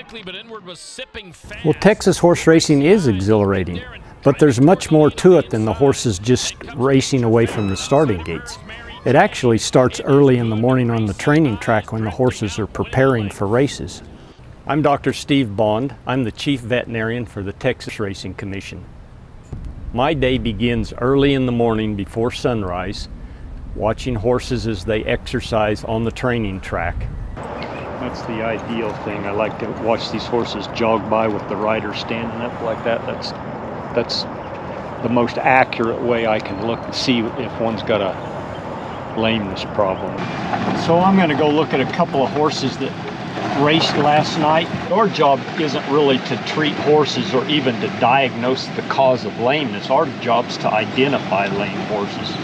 quickly, but Inward was sipping fast. Well, Texas horse racing is exhilarating, but there's much more to it than the horses just racing away from the starting gates. It actually starts early in the morning on the training track when the horses are preparing for races. I'm Dr. Steve Bond. I'm the Chief Veterinarian for the Texas Racing Commission. My day begins early in the morning before sunrise, watching horses as they exercise on the training track. That's the ideal thing. I like to watch these horses jog by with the rider standing up like that. That's the most accurate way I can look and see if one's got a lameness problem. So I'm going to go look at a couple of horses that raced last night. Our job isn't really to treat horses or even to diagnose the cause of lameness. Our job's to identify lame horses,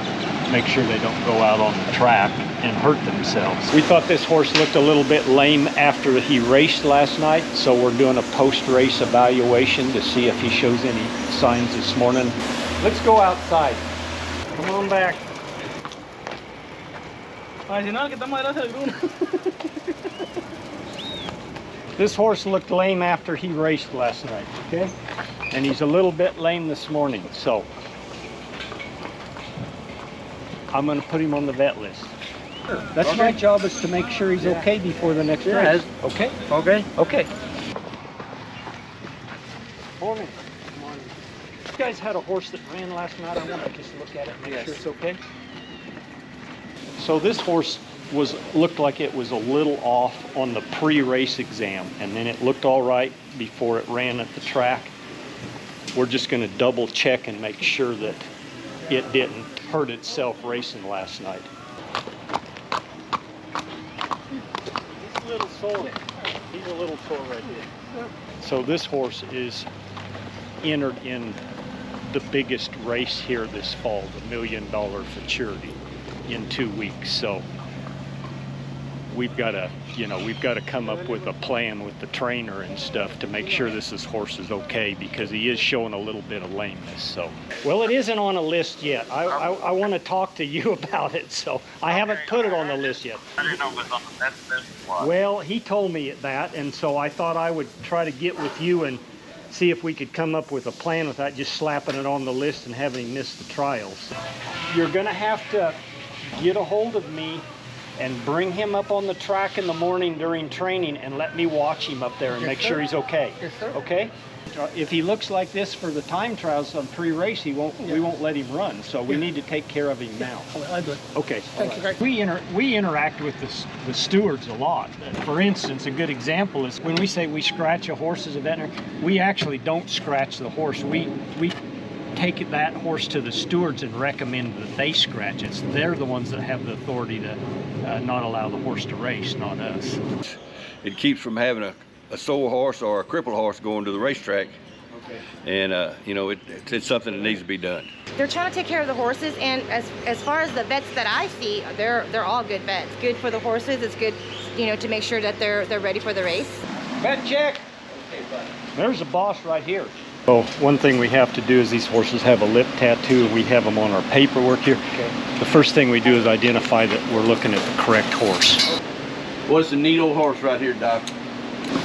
make sure they don't go out on the track and hurt themselves. We thought this horse looked a little bit lame after he raced last night, so we're doing a post-race evaluation to see if he shows any signs this morning. Let's go outside. Come on back. This horse looked lame after he raced last night, okay? And he's a little bit lame this morning, so I'm going to put him on the vet list. That's my job, is to make sure he's okay before the next race. Okay? Okay. Okay. Morning. Morning. You guys had a horse that ran last night. I want to just look at it and make sure it's okay. So this horse looked like it was a little off on the pre-race exam, and then it looked all right before it ran at the track. We're just going to double check and make sure that it didn't hurt itself racing last night. He's a little sore. He's a little sore right here. So this horse is entered in the biggest race here this fall, the $1 million Futurity, in 2 weeks. So we've got to come up with a plan with the trainer and stuff to make sure this horse is okay, because he is showing a little bit of lameness. So, well, it isn't on a list yet. I want to talk to you about it, so I haven't put it on the list yet. I didn't know it was on the best list. Well, he told me that, and so I thought I would try to get with you and see if we could come up with a plan without just slapping it on the list and having him miss the trials. You're going to have to get a hold of me and bring him up on the track in the morning during training and let me watch him up there and make sure he's okay. Yes, sir. Okay? If he looks like this for the time trials on pre-race, we won't let him run. So we need to take care of him now. I do. Okay. Thank you, Greg. We interact with the stewards a lot. For instance, a good example is when we say we scratch a horse as a veterinarian, we actually don't scratch the horse. We take that horse to the stewards and recommend that they scratch it. So they're the ones that have the authority to not allow the horse to race, not us. It keeps from having a sore horse or a crippled horse going to the racetrack. Okay. And it's something that needs to be done. They're trying to take care of the horses, and as far as the vets that I see, they're all good vets. Good for the horses. It's good, to make sure that they're ready for the race. Vet check. Okay, buddy. There's a boss right here. So one thing we have to do is these horses have a lip tattoo. We have them on our paperwork here. Okay. The first thing we do is identify that we're looking at the correct horse. What's a neat old horse right here, Doc?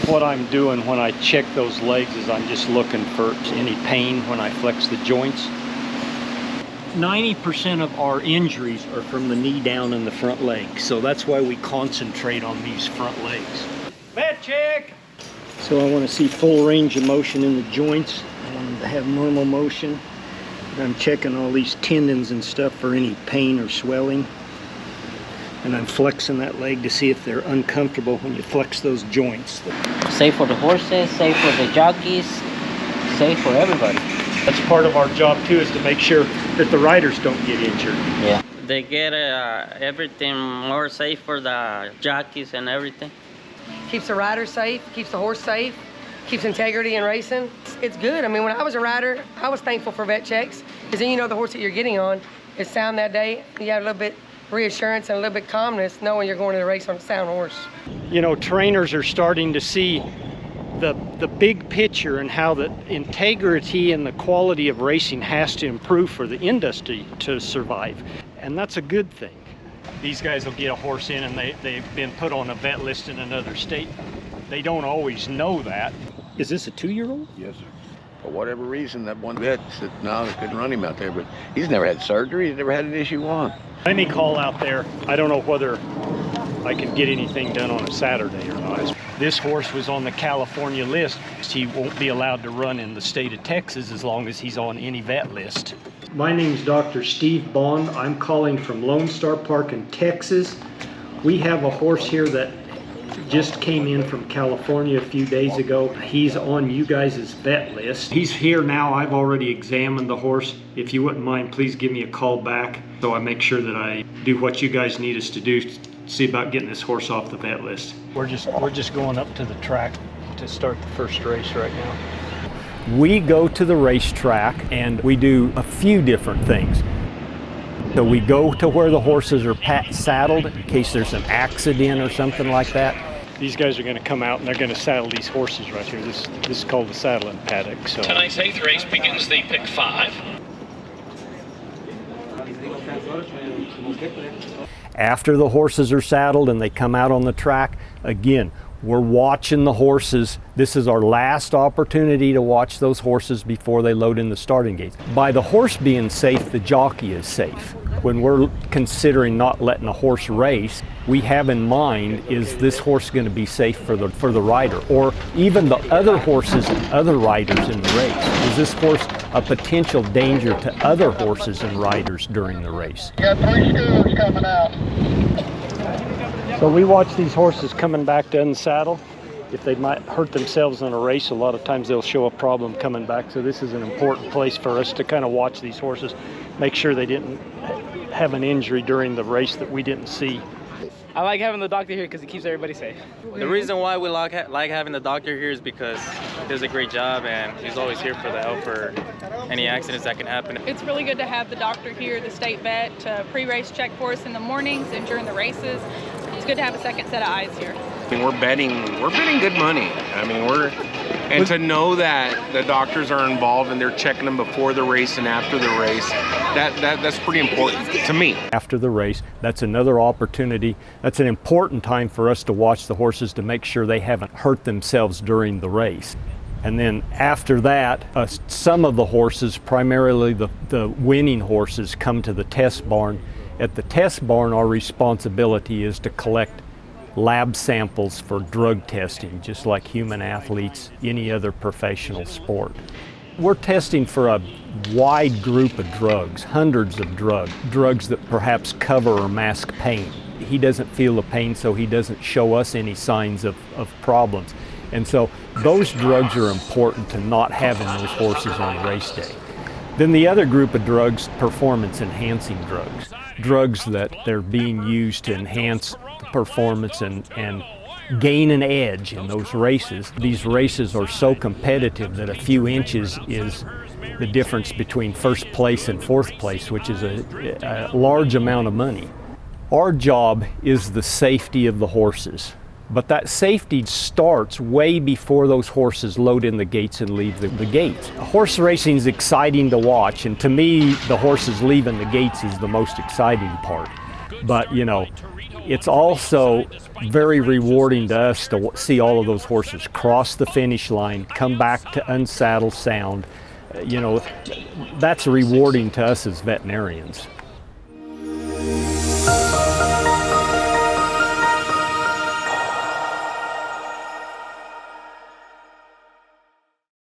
What I'm doing when I check those legs is I'm just looking for any pain when I flex the joints. 90% of our injuries are from the knee down and the front leg. So that's why we concentrate on these front legs. Vet check! So I want to see full range of motion in the joints. I want them to have normal motion. And I'm checking all these tendons and stuff for any pain or swelling. And I'm flexing that leg to see if they're uncomfortable when you flex those joints. Safe for the horses, safe for the jockeys, safe for everybody. That's part of our job too, is to make sure that the riders don't get injured. Yeah. They get everything more safe for the jockeys and everything. Keeps the rider safe, keeps the horse safe, keeps integrity in racing. It's good. I mean, when I was a rider, I was thankful for vet checks, because then the horse that you're getting on is sound that day. You have a little bit reassurance and a little bit calmness knowing you're going to the race on a sound horse. Trainers are starting to see the big picture and how the integrity and the quality of racing has to improve for the industry to survive. And that's a good thing. These guys will get a horse in and they've been put on a vet list in another state. they don't always know that. Is this a 2-year-old? Yes, sir. For whatever reason, that one vet said, no, they couldn't run him out there, but he's never had surgery. He's never had an issue on. Let me call out there. I don't know whether I can get anything done on a Saturday or not. This horse was on the California list. He won't be allowed to run in the state of Texas as long as he's on any vet list. My name's Dr. Steve Bond. I'm calling from Lone Star Park in Texas. We have a horse here that just came in from California a few days ago. He's on you guys' vet list. He's here now. I've already examined the horse. If you wouldn't mind, please give me a call back so I make sure that I do what you guys need us to do to see about getting this horse off the vet list. We're just going up to the track to start the first race right now. We go to the racetrack and we do a few different things. So we go to where the horses are saddled in case there's an accident or something like that. These guys are going to come out and they're going to saddle these horses right here. This is called the saddling paddock. So Tonight's 8th race begins the pick 5. after the horses are saddled and they come out on the track, again, we're watching the horses. This is our last opportunity to watch those horses before they load in the starting gates. By the horse being safe, the jockey is safe. When we're considering not letting a horse race, we have in mind, is this horse going to be safe for the rider, or even the other horses and other riders in the race? Is this horse a potential danger to other horses and riders during the race? You got 3 schoolers coming out. So we watch these horses coming back to unsaddle. If they might hurt themselves in a race, a lot of times they'll show a problem coming back. So this is an important place for us to kind of watch these horses, make sure they didn't have an injury during the race that we didn't see. I like having the doctor here because he keeps everybody safe. The reason why we like having the doctor here is because he does a great job and he's always here for the help for any accidents that can happen. It's really good to have the doctor here, the state vet, to pre-race check for us in the mornings and during the races. It's good to have a second set of eyes here. I mean, we're betting good money. I mean, and to know that the doctors are involved and they're checking them before the race and after the race, that's pretty important to me. After the race, that's another opportunity. That's an important time for us to watch the horses to make sure they haven't hurt themselves during the race. And then after that, some of the horses, primarily the winning horses, come to the test barn. At the test barn, our responsibility is to collect lab samples for drug testing, just like human athletes, any other professional sport. We're testing for a wide group of drugs, hundreds of drugs that perhaps cover or mask pain. He doesn't feel the pain, so he doesn't show us any signs of problems. And so those drugs are important to not having those horses on race day. Then the other group of drugs, performance-enhancing drugs. Drugs that they're being used to enhance performance and gain an edge in those races. These races are so competitive that a few inches is the difference between first place and fourth place, which is a large amount of money. Our job is the safety of the horses, but that safety starts way before those horses load in the gates and leave the gates. Horse racing is exciting to watch, and to me, the horses leaving the gates is the most exciting part. But, you know, it's also very rewarding to us to see all of those horses cross the finish line, come back to unsaddle sound. You know, that's rewarding to us as veterinarians.